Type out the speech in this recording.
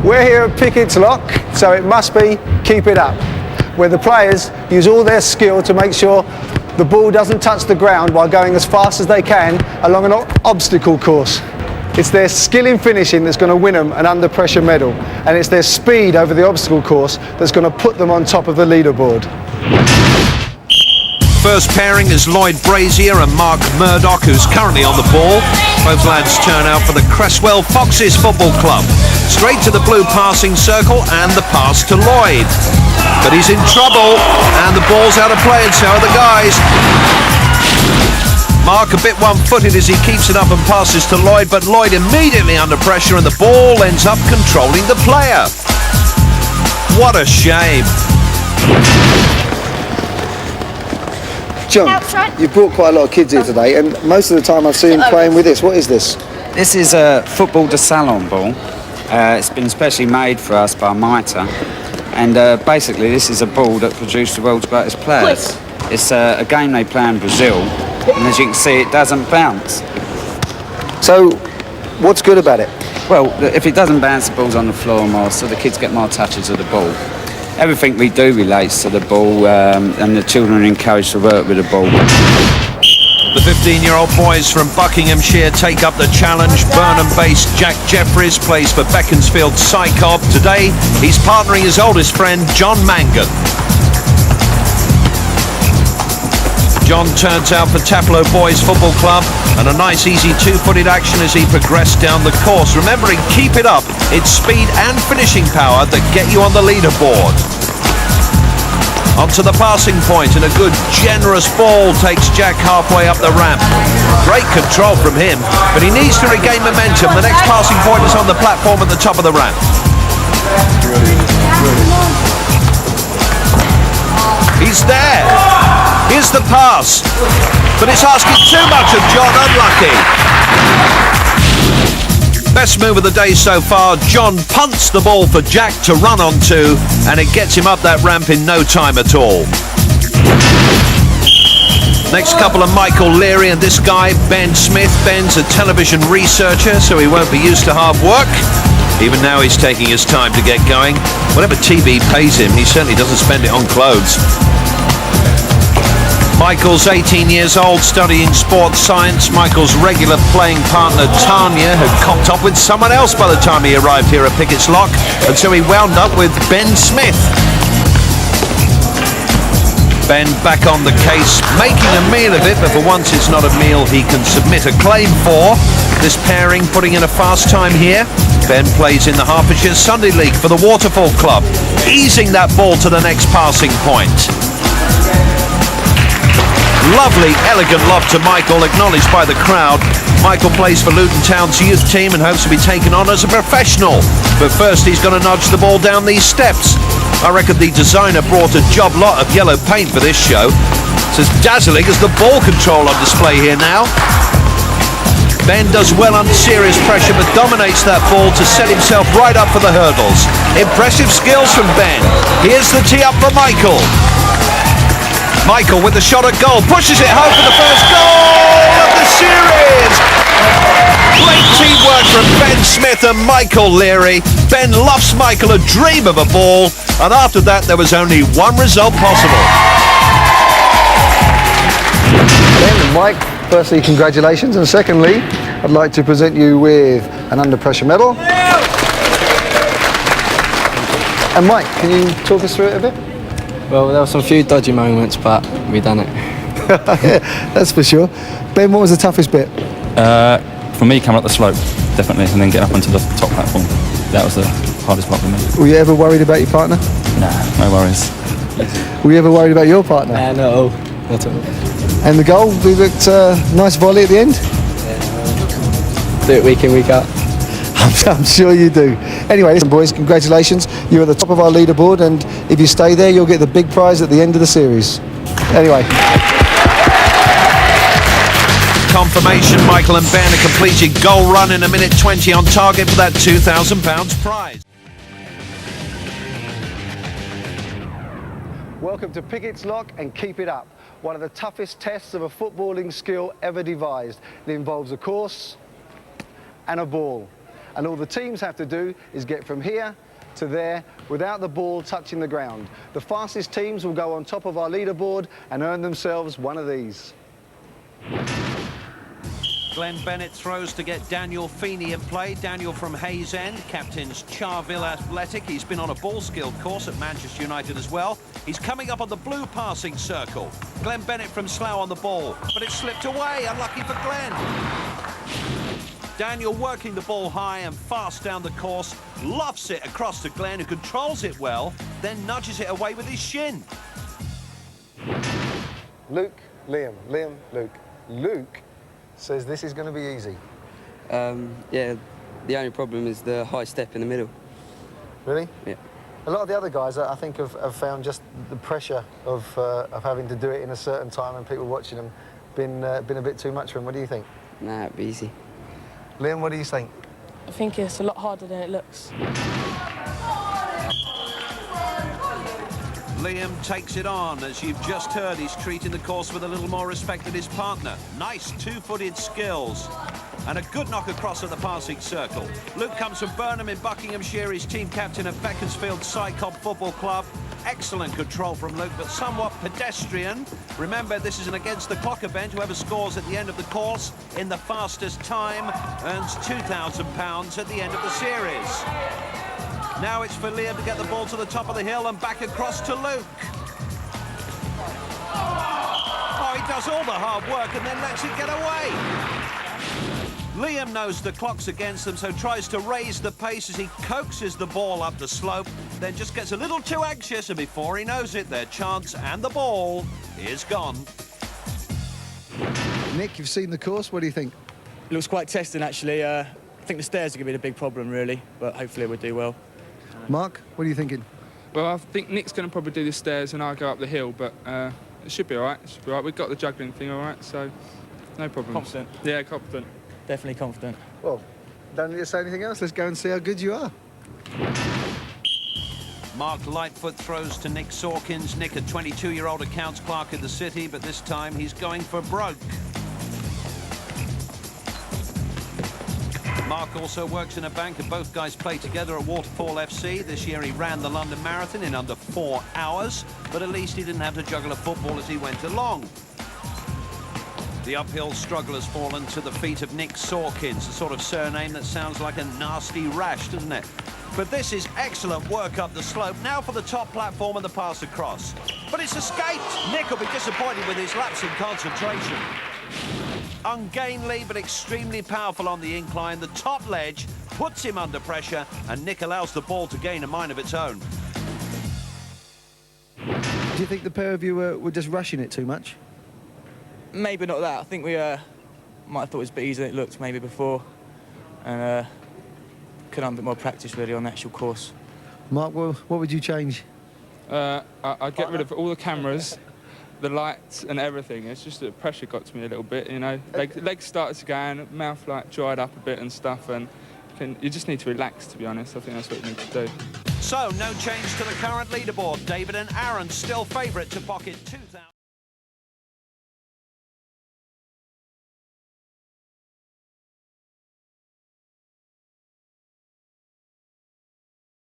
We're here at Pickett's Lock, so it must be keep it up, where the players use all their skill to make sure the ball doesn't touch the ground while going as fast as they can along an obstacle course. It's their skill in finishing that's going to win them an under pressure medal, and it's their speed over the obstacle course that's going to put them on top of the leaderboard. First pairing is Lloyd Brazier and Mark Murdoch, who's currently on the ball. Both lads turn out for the Cresswell Foxes Football Club. Straight to the blue passing circle and the pass to Lloyd. But he's in trouble and the ball's out of play, and so are the guys. Mark a bit one-footed as he keeps it up and passes to Lloyd, but Lloyd immediately under pressure and the ball ends up controlling the player. What a shame. John, you've brought quite a lot of kids here today, and most of the time I've seen them playing with this. What is this? This is a Futebol de Salao ball. It's been specially made for us by Micah, and basically this is a ball that produced the world's greatest players. It's a game they play in Brazil, and as you can see, it doesn't bounce. So, what's good about it? Well, if it doesn't bounce, the ball's on the floor more, so the kids get more touches of the ball. Everything we do relates to the ball, and the children are encouraged to work with the ball. The 15-year-old boys from Buckinghamshire take up the challenge. Burnham-based Jack Jeffries plays for Beaconsfield Socatots. Today, he's partnering his oldest friend, John Mangan. John turns out for Taplow Boys Football Club, and a nice easy two-footed action as he progressed down the course. Remembering, keep it up, it's speed and finishing power that get you on the leaderboard. Onto the passing point, and a good generous ball takes Jack halfway up the ramp. Great control from him, but he needs to regain momentum. The next passing point is on the platform at the top of the ramp. He's there. Here's the pass, but it's asking too much of John. Unlucky. Best move of the day so far. John punts the ball for Jack to run onto, and it gets him up that ramp in no time at all. Next couple are Michael Leary and this guy, Ben Smith. Ben's a television researcher, so he won't be used to hard work. Even now he's taking his time to get going. Whatever TV pays him, he certainly doesn't spend it on clothes. Michael's 18 years old, studying sports science. Michael's regular playing partner Tanya had copped up with someone else by the time he arrived here at Pickett's Lock, and so he wound up with Ben Smith. Ben back on the case, making a meal of it, but for once it's not a meal he can submit a claim for. This pairing putting in a fast time here. Ben plays in the Hertfordshire Sunday League for the Waterfall Club, easing that ball to the next passing point. Lovely, elegant lob to Michael, acknowledged by the crowd. Michael plays for Luton Town's youth team and hopes to be taken on as a professional. But first he's going to nudge the ball down these steps. I reckon the designer brought a job lot of yellow paint for this show. It's as dazzling as the ball control on display here now. Ben does well under serious pressure, but dominates that ball to set himself right up for the hurdles. Impressive skills from Ben. Here's the tee up for Michael. Michael with the shot at goal, pushes it home for the first goal of the series. Great teamwork from Ben Smith and Michael Leary. Ben lofts Michael a dream of a ball, and after that there was only one result possible. Ben and Mike, firstly, congratulations, and secondly, I'd like to present you with an under pressure medal. And Mike, can you talk us through it a bit? Well, there were some few dodgy moments, but we done it. That's for sure. Ben, what was the toughest bit? For me, coming up the slope, definitely, and then getting up onto the top platform. That was the hardest part for me. Were you ever worried about your partner? Nah, no worries. Were you ever worried about your partner? No, not at all. And the goal, we looked nice volley at the end? Do it week in, week out. I'm sure you do. Anyway, listen boys, congratulations. You're at the top of our leaderboard, and if you stay there, you'll get the big prize at the end of the series. Anyway. Confirmation, Michael and Ben a completed goal run in 1:20 on target for that £2,000 prize. Welcome to Pickett's Lock and keep it up. One of the toughest tests of a footballing skill ever devised. It involves a course and a ball. and all the teams have to do is get from here to there without the ball touching the ground. The fastest teams will go on top of our leaderboard and earn themselves one of these. Glenn Bennett throws to get Daniel Feeney in play. Daniel from Hayes End, captains Charville Athletic. He's been on a ball-skilled course at Manchester United as well. He's coming up on the blue passing circle. Glenn Bennett from Slough on the ball, but it slipped away. Unlucky for Glenn. Daniel working the ball high and fast down the course, lofts it across to Glenn, who controls it well, then nudges it away with his shin. Luke, Liam, Luke. Luke says this is going to be easy. Yeah, the only problem is the high step in the middle. Really? Yeah. A lot of the other guys, I think, have found just the pressure of having to do it in a certain time and people watching them been a bit too much for them. What do you think? Nah, it'd be easy. Liam, what do you think? I think it's a lot harder than it looks. Liam takes it on. As you've just heard, he's treating the course with a little more respect than his partner. Nice two-footed skills. And a good knock across at the passing circle. Luke comes from Burnham in Buckinghamshire. He's team captain at Beaconsfield Sycombe Football Club. Excellent control from Luke, but somewhat pedestrian. Remember, this is an against-the-clock event. Whoever scores at the end of the course in the fastest time earns £2,000 at the end of the series. Now it's for Liam to get the ball to the top of the hill and back across to Luke. Oh, he does all the hard work and then lets it get away. Liam knows the clock's against them, so tries to raise the pace as he coaxes the ball up the slope, then just gets a little too anxious, and before he knows it, their chance and the ball is gone. Nick, you've seen the course. What do you think? It looks quite testing, actually. I think the stairs are going to be the big problem, really, but hopefully we'll do well. Mark, what are you thinking? Well, I think Nick's going to probably do the stairs and I'll go up the hill, but it should be all right. It should be all right. We've got the juggling thing all right, so no problems. Confident. Yeah, confident. Definitely confident. Well, don't need to say anything else. Let's go and see how good you are. Mark Lightfoot throws to Nick Sawkins. Nick, a 22-year-old accounts clerk in the city, but this time he's going for broke. Mark also works in a bank, and both guys play together at Waterfall FC. This year he ran the London Marathon in under 4 hours, but at least he didn't have to juggle a football as he went along. The uphill struggle has fallen to the feet of Nick Sawkins, a sort of surname that sounds like a nasty rash, doesn't it? But this is excellent work up the slope. Now for the top platform and the pass across. But it's escaped. Nick will be disappointed with his lapse in concentration. Ungainly but extremely powerful on the incline. The top ledge puts him under pressure, and Nick allows the ball to gain a mind of its own. Do you think the pair of you were just rushing it too much? Maybe not that. I think we might have thought it was a bit easier than it looked maybe before, and could have a bit more practice really on the actual course. Mark, what would you change? I'd get rid of all the cameras, the lights and everything. It's just that the pressure got to me a little bit, you know. Legs started to go in, mouth like dried up a bit and stuff, and you just need to relax, to be honest. I think that's what you need to do. So, no change to the current leaderboard. David and Aaron still favourite to pocket 2,000.